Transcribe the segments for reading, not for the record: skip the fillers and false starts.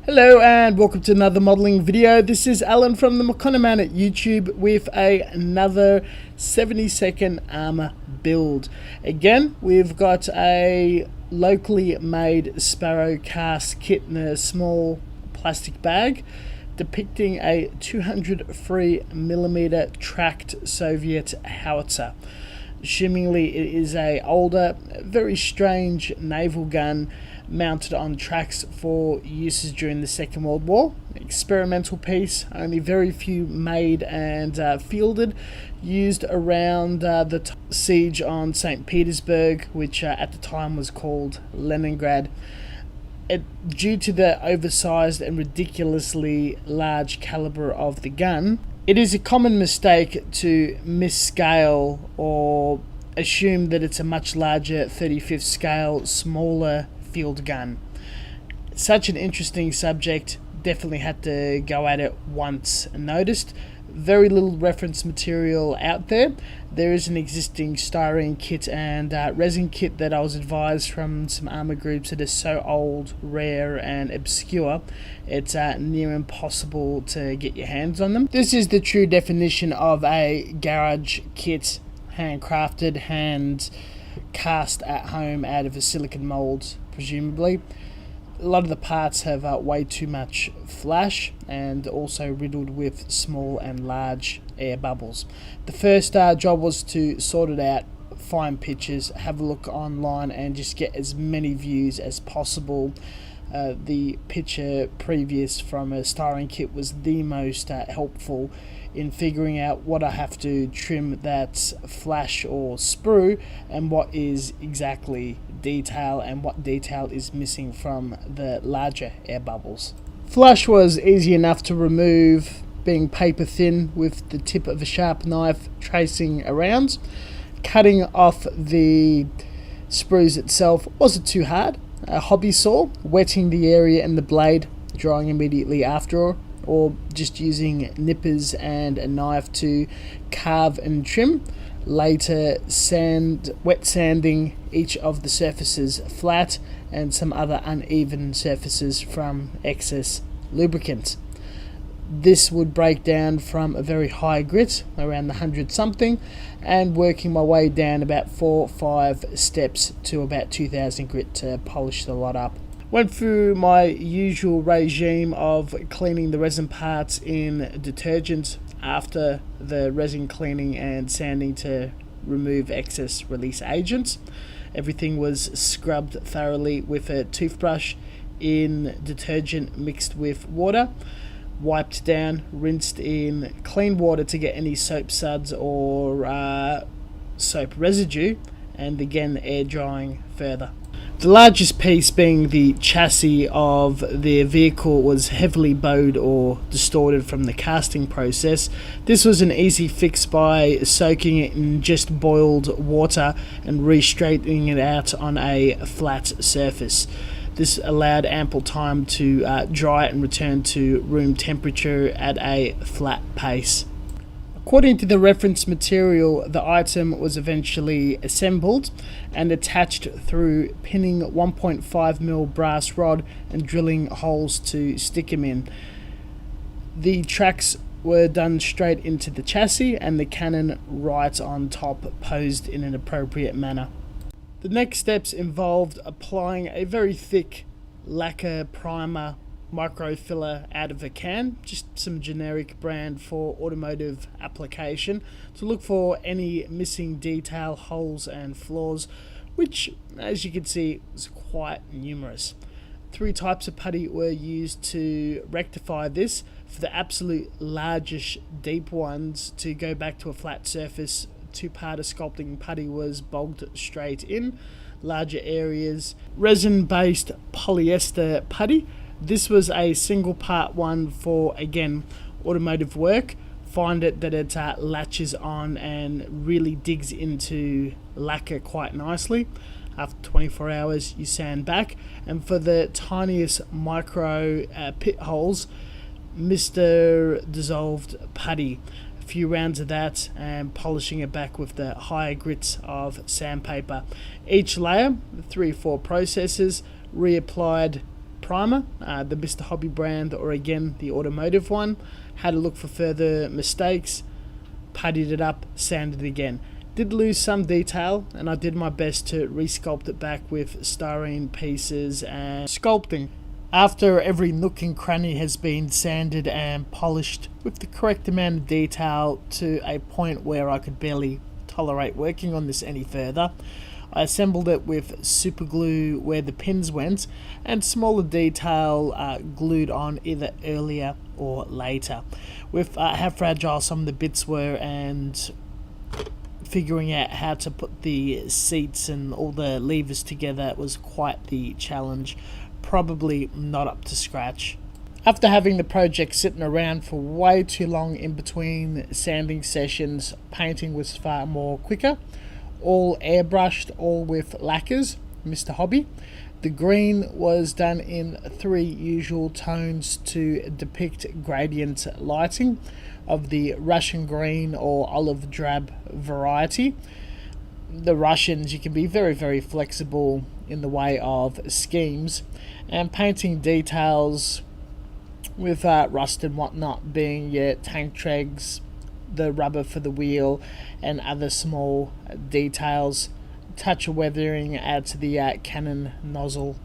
Hello and welcome to another modelling video. This is Alan from the McConaughey at YouTube with another 70-second armour build. Again, we've got a locally made Sparrow Cast kit in a small plastic bag depicting a 203mm tracked Soviet howitzer. Assumingly it is a older, very strange naval gun mounted on tracks for uses during the Second World War. Experimental piece, only very few made and fielded, used around the siege on St. Petersburg, which at the time was called Leningrad. Due to the oversized and ridiculously large caliber of the gun, it is a common mistake to misscale or assume that it's a much larger 35th scale, smaller field gun. Such an interesting subject, definitely had to go at it once and noticed. Very little reference material out there. There is an existing styrene kit and resin kit that I was advised from some armour groups that is so old, rare and obscure it's near impossible to get your hands on them. This is the true definition of a garage kit, handcrafted, hand cast at home out of a silicon mould, presumably. A lot of the parts have way too much flash and also riddled with small and large air bubbles. The first job was to sort it out, find pictures, have a look online and just get as many views as possible. The picture previous from a styrene kit was the most helpful in figuring out what I have to trim that's flash or sprue and what is exactly detail and what detail is missing from the larger air bubbles. Flash was easy enough to remove, being paper thin with the tip of a sharp knife tracing around. Cutting off the sprues itself wasn't too hard. A hobby saw, wetting the area and the blade, drying immediately after, or just using nippers and a knife to carve and trim. Later wet sanding each of the surfaces flat and some other uneven surfaces from excess lubricant. This would break down from a very high grit, around the 100 something, and working my way down about 4 or 5 steps to about 2000 grit to polish the lot up. Went through my usual regime of cleaning the resin parts in detergent after the resin cleaning and sanding to remove excess release agents. Everything was scrubbed thoroughly with a toothbrush in detergent mixed with water, wiped down, rinsed in clean water to get any soap suds or soap residue, and again air drying further. The largest piece, being the chassis of the vehicle, was heavily bowed or distorted from the casting process. This was an easy fix by soaking it in just boiled water and re-straightening it out on a flat surface. This allowed ample time to dry it and return to room temperature at a flat pace. According to the reference material, the item was eventually assembled and attached through pinning 1.5mm brass rod and drilling holes to stick them in. The tracks were done straight into the chassis and the cannon right on top, posed in an appropriate manner. The next steps involved applying a very thick lacquer primer microfiller out of a can, just some generic brand for automotive application, to look for any missing detail, holes and flaws, which, as you can see, was quite numerous. 3 types of putty were used to rectify this. For the absolute largest deep ones, to go back to a flat surface, 2-part sculpting putty was bogged straight in. Larger areas, resin-based polyester putty. This was a single part one for, again, automotive work. Find it that it latches on and really digs into lacquer quite nicely. After 24 hours you sand back, and for the tiniest micro pit holes, Mr. Dissolved putty. A few rounds of that and polishing it back with the higher grits of sandpaper. Each layer, 3 or 4 processes, reapplied primer, the Mr. Hobby brand, or again the automotive one. Had a look for further mistakes, puttied it up, sanded it again. Did lose some detail, and I did my best to resculpt it back with styrene pieces and sculpting. After every nook and cranny has been sanded and polished with the correct amount of detail to a point where I could barely tolerate working on this any further, I assembled it with super glue where the pins went and smaller detail glued on either earlier or later. With how fragile some of the bits were and figuring out how to put the seats and all the levers together was quite the challenge. Probably not up to scratch. After having the project sitting around for way too long in between sanding sessions, painting was far more quicker. All airbrushed, all with lacquers, Mr. Hobby. The green was done in 3 usual tones to depict gradient lighting of the Russian green or olive drab variety. The Russians, you can be very, very flexible in the way of schemes, and painting details with rust and whatnot being your tank tregs, the rubber for the wheel, and other small details. Touch of weathering out to the cannon nozzle.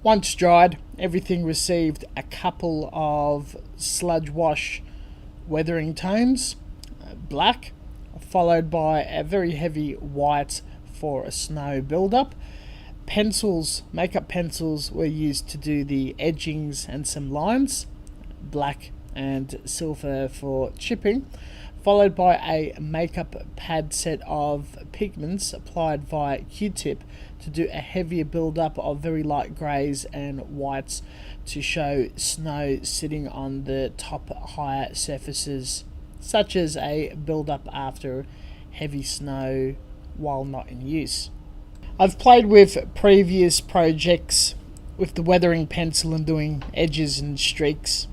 Once dried, everything received a couple of sludge wash weathering tones, black, followed by a very heavy white for a snow build-up. Pencils, makeup pencils, were used to do the edgings and some lines, black and silver for chipping, followed by a makeup pad set of pigments applied via Q-tip to do a heavier build-up of very light greys and whites to show snow sitting on the top higher surfaces, such as a build-up after heavy snow while not in use. I've played with previous projects with the weathering pencil and doing edges and streaks,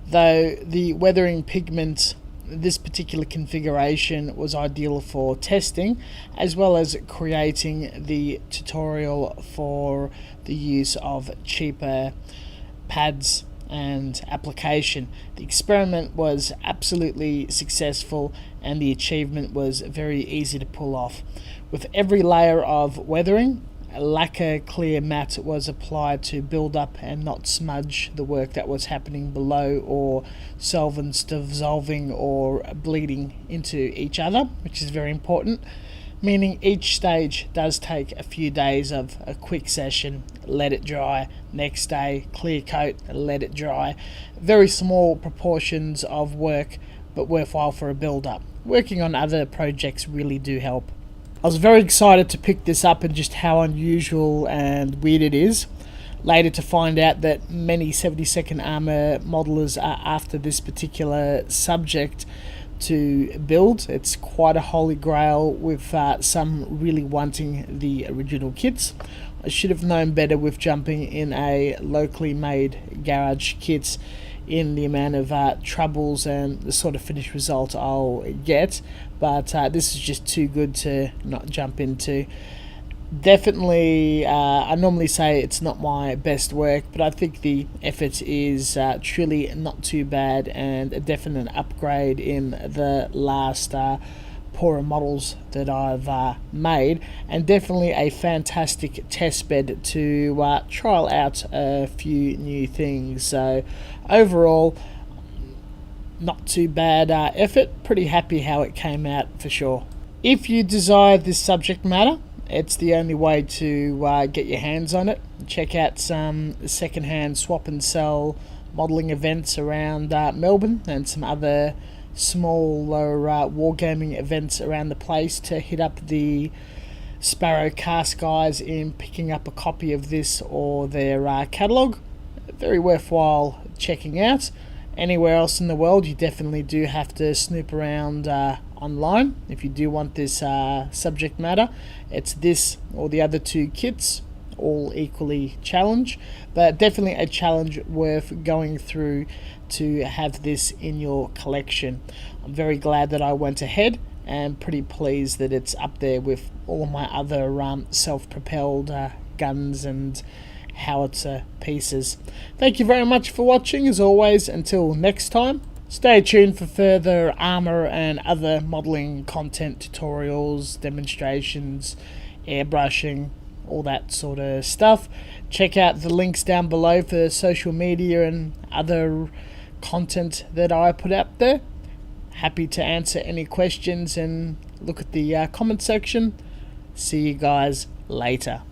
though the weathering pigment, this particular configuration, was ideal for testing as well as creating the tutorial for the use of cheaper pads and application. The experiment was absolutely successful and the achievement was very easy to pull off. With every layer of weathering, a lacquer clear mat was applied to build up and not smudge the work that was happening below, or solvents dissolving or bleeding into each other, which is very important, meaning each stage does take a few days of a quick session, let it dry, next day clear coat, let it dry. Very small proportions of work, but worthwhile for a build up. Working on other projects really do help. I was very excited to pick this up and just how unusual and weird it is. Later to find out that many 72nd Armour modelers are after this particular subject to build. It's quite a holy grail, with some really wanting the original kits. I should have known better with jumping in a locally made garage kit in the amount of troubles and the sort of finished result I'll get, but this is just too good to not jump into. Definitely, I normally say it's not my best work, but I think the effort is truly not too bad and a definite upgrade in the last poorer models that I've made, and definitely a fantastic test bed to trial out a few new things. So overall, not too bad effort. Pretty happy how it came out for sure. If you desire this subject matter, it's the only way to get your hands on it. Check out some secondhand swap and sell modelling events around Melbourne and some other smaller wargaming events around the place to hit up the Sparrow Cast guys in picking up a copy of this or their catalogue. Very worthwhile checking out. Anywhere else in the world, you definitely do have to snoop around online if you do want this subject matter. It's this or the other 2 kits, all equally challenge, but definitely a challenge worth going through to have this in your collection. I'm very glad that I went ahead and pretty pleased that it's up there with all of my other self-propelled guns and howitzer pieces. Thank you very much for watching. As always, until next time, stay tuned for further armour and other modelling content, tutorials, demonstrations, airbrushing, all that sort of stuff. Check out the links down below for social media and other content that I put up there. Happy to answer any questions and look at the comment section. See you guys later.